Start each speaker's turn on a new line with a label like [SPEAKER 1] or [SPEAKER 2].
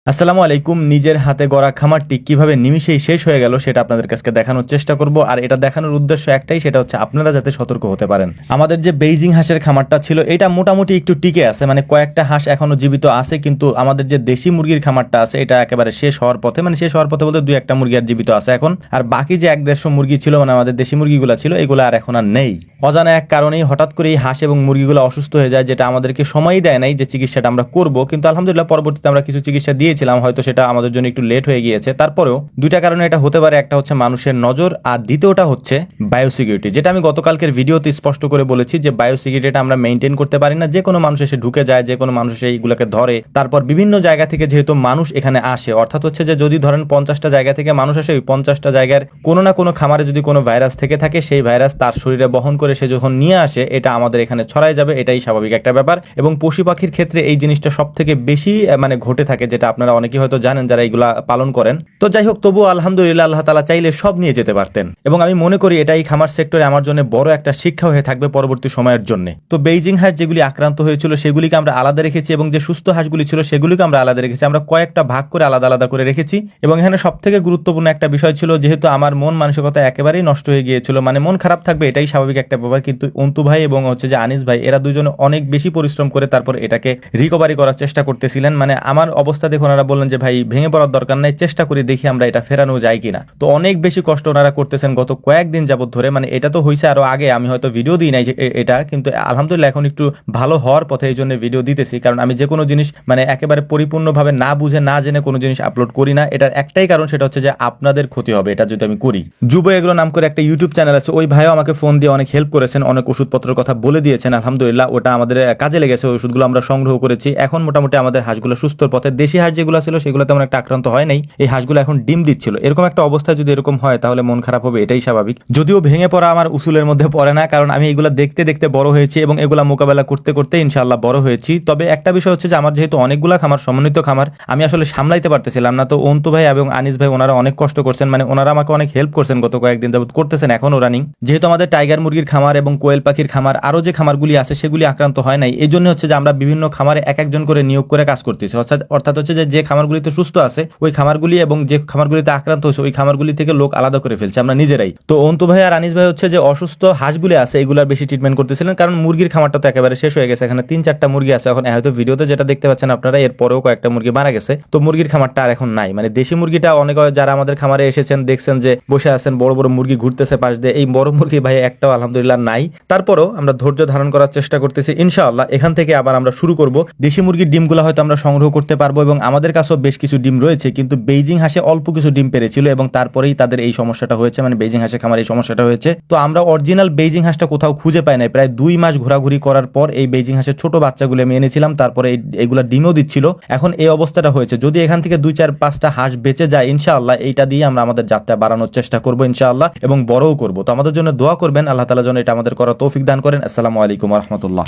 [SPEAKER 1] আসসালামু আলাইকুম। নিজের হাতে গড়া খামারটি কিভাবে নিমিষেই শেষ হয়ে গেল সেটা আপনাদের কাছে দেখানোর চেষ্টা করব। আর এটা দেখানোর উদ্দেশ্য একটাই, সেটা হচ্ছে আপনারা যাতে সতর্ক হতে পারেন। আমাদের যে বেইজিং হাঁসের খামারটা ছিল এটা মোটামুটি একটু টিকে আছে, মানে কয়েকটা হাঁস এখনো জীবিত আছে, কিন্তু আমাদের যে দেশি মুরগির খামারটা আছে এটা একেবারে শেষ হওয়ার পথে, মানে শেষ হওয়ার পথে বলতে দুই একটা মুরগি আর জীবিত আছে এখন। আর বাকি যে 1-150 মুরগি ছিল, মানে আমাদের দেশি মুরগিগুলো ছিল, এগুলো আর এখন আর নেই। অজানা এক কারণেই হঠাৎ করে এই হাঁস এবং মুরগিগুলো অসুস্থ হয়ে যায়, যেটা আমাদেরকে সময়ই দেয় নাই যে চিকিৎসাটা আমরা করব। কিন্তু আলহামদুলিল্লাহ পরবর্তীতে আমরা কিছু চিকিৎসা দিয়েছিলাম, হয়তো সেটা আমাদের জন্য একটু লেট হয়ে গিয়েছে। তারপরেও দুইটা কারণে এটা হতে পারে, একটা হচ্ছে মানুষের নজর, আর দ্বিতীয়টা হচ্ছে বায়োসিকিউরিটি, যেটা আমি গতকালকের ভিডিওতে স্পষ্ট করে বলেছি যে বায়োসিকিউরিটিটা আমরা মেনটেন করতে পারি না। যে কোনো মানুষ এসে ঢুকে যায়, যে কোনো মানুষ এসে এইগুলোকে ধরে, তারপর বিভিন্ন জায়গা থেকে যেহেতু মানুষ এখানে আসে, অর্থাৎ হচ্ছে যে যদি ধরেন 50টা জায়গা থেকে মানুষ আসে, ওই 50টা জায়গার কোনো না কোনো খামারে যদি কোনো ভাইরাস থেকে থাকে, সেই ভাইরাস তার শরীরে বহন করে সে যখন নিয়ে আসে, এটা আমাদের এখানে ছড়াই যাবে, এটাই স্বাভাবিক একটা ব্যাপার। এবং পশু পাখির ক্ষেত্রে এই জিনিসটা সব থেকে বেশি মানে ঘটে থাকে, যেটা আপনারা অনেকেই হয়তো জানেন যারা এইগুলা পালন করেন। তো যাই হোক, তবুও আলহামদুলিল্লাহ আল্লাহ তাআলা চাইলে সব নিয়ে যেতে পারতেন, এবং আমি মনে করি এটা এই খামার সেক্টরে আমার জন্য বড় একটা শিক্ষা হয়ে থাকবে পরবর্তী সময়ের জন্য। তো বেইজিং হাঁস যেগুলি আক্রান্ত হয়েছিল সেগুলিকে আমরা আলাদা রেখেছি, এবং যে সুস্থ হাঁসগুলি ছিল সেগুলিকে আমরা আলাদা রেখেছি। আমরা কয়েকটা ভাগ করে আলাদা আলাদা করে রেখেছি। এবং এখানে সব থেকে গুরুত্বপূর্ণ একটা বিষয় ছিল, যেহেতু আমার মন মানসিকতা একেবারেই নষ্ট হয়ে গিয়েছিল, মানে মন খারাপ থাকবে এটাই স্বাভাবিক একটা ব্যাপার, কিন্তু অন্তু ভাই এবং হচ্ছে যে আনিস ভাই, এরা দুজনে অনেক বেশি পরিশ্রম করে তারপর এটাকে রিকভারি করার চেষ্টা করতেছিলেন। মানে আমার অবস্থা দেখে ওনারা বললেন যে ভাই ভেঙে পড়ার দরকার নাই, চেষ্টা করে দেখি আমরা এটা ফেরানো যায় কিনা। তো অনেক বেশি কষ্ট ওনারা করতেছেন গত কয়েকদিন যাবত ধরে। মানে এটা তো হয়েছে আরো আগে, আমি হয়তো ভিডিও দিই নাই এটা, কিন্তু আলহামদুলিল্লাহ এখন একটু ভালো হওয়ার পথে, এই জন্য ভিডিও দিতেছি। কারণ আমি যে কোনো জিনিস মানে একেবারে পরিপূর্ণভাবে না বুঝে না জেনে কোনো জিনিস আপলোড করি না। এটার একটাই কারণ, সেটা হচ্ছে যে আপনাদের ক্ষতি হবে এটা যদি আমি করি। যুব এগ্রো নাম করে একটা ইউটিউব চ্যানেল আছে, ওই ভাইও আমাকে ফোন দিয়ে অনেক হেল্প করেছেন, অনেক ওষুধপত্রের কথা বলে দিয়েছেন। আলহামদুলিল্লাহ ওটা আমাদের কাজে লেগেছে, ওই ওষুধগুলো আমরা সংগ্রহ করেছি। এখন মোটামুটি আমাদের হাঁসগুলো সুস্থর পথে। দেশি হাঁস যেগুলো ছিল সেগুলো তেমন একটা আক্রান্ত হয় নাই, এই হাঁসগুলো এখন ডিম দিচ্ছিল। এরকম একটা অবস্থায় যদি এরকম হয় তাহলে মন খারাপ হবে, এটাই স্বাভাবিক। যদিও ভেঙে পড়া আমার উসুলের মধ্যে পড়ে না, কারণ আমি এগুলা দেখতে দেখতে বড় হয়েছি এবং এগুলা মোকাবেলা করতে করতে ইনশাআল্লাহ বড় হয়েছি। তবে একটা বিষয় হচ্ছে যে আমার যেহেতু অনেকগুলা খামার, সমন্বিত খামার, আমি আসলে সামলাইতে পারতেছিলাম না। তো অন্তু ভাই এবং আনিস ভাই ওনারা অনেক কষ্ট করছেন, মানে ওনারা আমাকে অনেক হেল্প করছেন, গত কয়েকদিন যাবত করতেছেন, এখনও রানিং। যেহেতু আমাদের টাইগার মুরগির খামার এবং কোয়েল পাখির খামার, আরো যে খামারগুলি আছে সেগুলি আক্রান্ত হয় নাই, এই জন্য হচ্ছে যে আমরা বিভিন্ন খামারে এক একজন করে নিয়োগ করে কাজ করতেছি। অর্থাৎ হচ্ছে যে খামারগুলিতে সুস্থ আছে ওই খামারগুলি, এবং যে খামারগুলিতে আক্রান্ত হয়েছে ওই খামারগুলি থেকে লোক আলাদা করে ফেলছে আমরা নিজেরাই। তো অন্তু ভাই আর আনিস ভাই হচ্ছে যে অসুস্থ হাঁসগুলি আছে এগুলার বেশি ট্রিটমেন্ট করতেছিলেন, কারণ মুরগির খামারটা তো একেবারে শেষ হয়ে গেছে। এখানে 3-4টা মুরগি আছে এখন, হয়তো ভিডিওতে যেটা দেখতে পাচ্ছেন আপনারা, এরপরেও কয়েকটা মুরগি মারা গেছে। তো মুরগির খামারটা আর এখন নাই। মানে দেশি মুরগিটা অনেক, যারা আমাদের খামারে এসেছেন দেখছেন যে বসে আছেন, বড় বড় মুরগি ঘুরতেছে পাশ দিয়ে, এই বড় মুরগি ভাই একটাও আলহামদুলিল্লাহ নাই। তারপরও আমরা ধৈর্য ধারণ করার চেষ্টা করতেছি, ইনশাআল্লাহ এখান থেকে আবার আমরা শুরু করব। দেশি মুরগির ডিমগুলো হয়তো আমরা সংগ্রহ করতে পারবো, এবং আমাদের কাছেও বেশ কিছু ডিম রয়েছে, কিন্তু বেইজিং হাঁসে অল্প কিছু ডিম পেরেছিল এবং তারপরেই তাদের এই সমস্যাটা হয়েছে, মানে বেইজিং হাঁসের খামার এই সমস্যাটা হয়েছে। তো আমরা অরিজিনাল বেইজিং হাঁসটা কোথাও খুঁজে পাই নাই। প্রায় 2 মাস ঘোরাঘুরি করার পর এই বেইজিং হাঁসের ছোট বাচ্চাগুলো আমি এনেছিলাম, তারপরে এইগুলা ডিমও দিচ্ছিল। এখন এই অবস্থাটা হয়েছে। যদি এখান থেকে 2-4-5টা হাঁস বেঁচে যায় ইনশাআল্লাহ, এইটা দিয়ে আমরা আমাদের যাত্রা বাড়ানোর চেষ্টা করবো ইনশাআল্লাহ, এবং বড়ও করবো। তো আমাদের জন্য দোয়া করবেন, আল্লাহ তাআলা যেন এটা আমাদের করার তৌফিক দান করেন। আসসালামু আলাইকুম ওয়া রাহমাতুল্লাহ।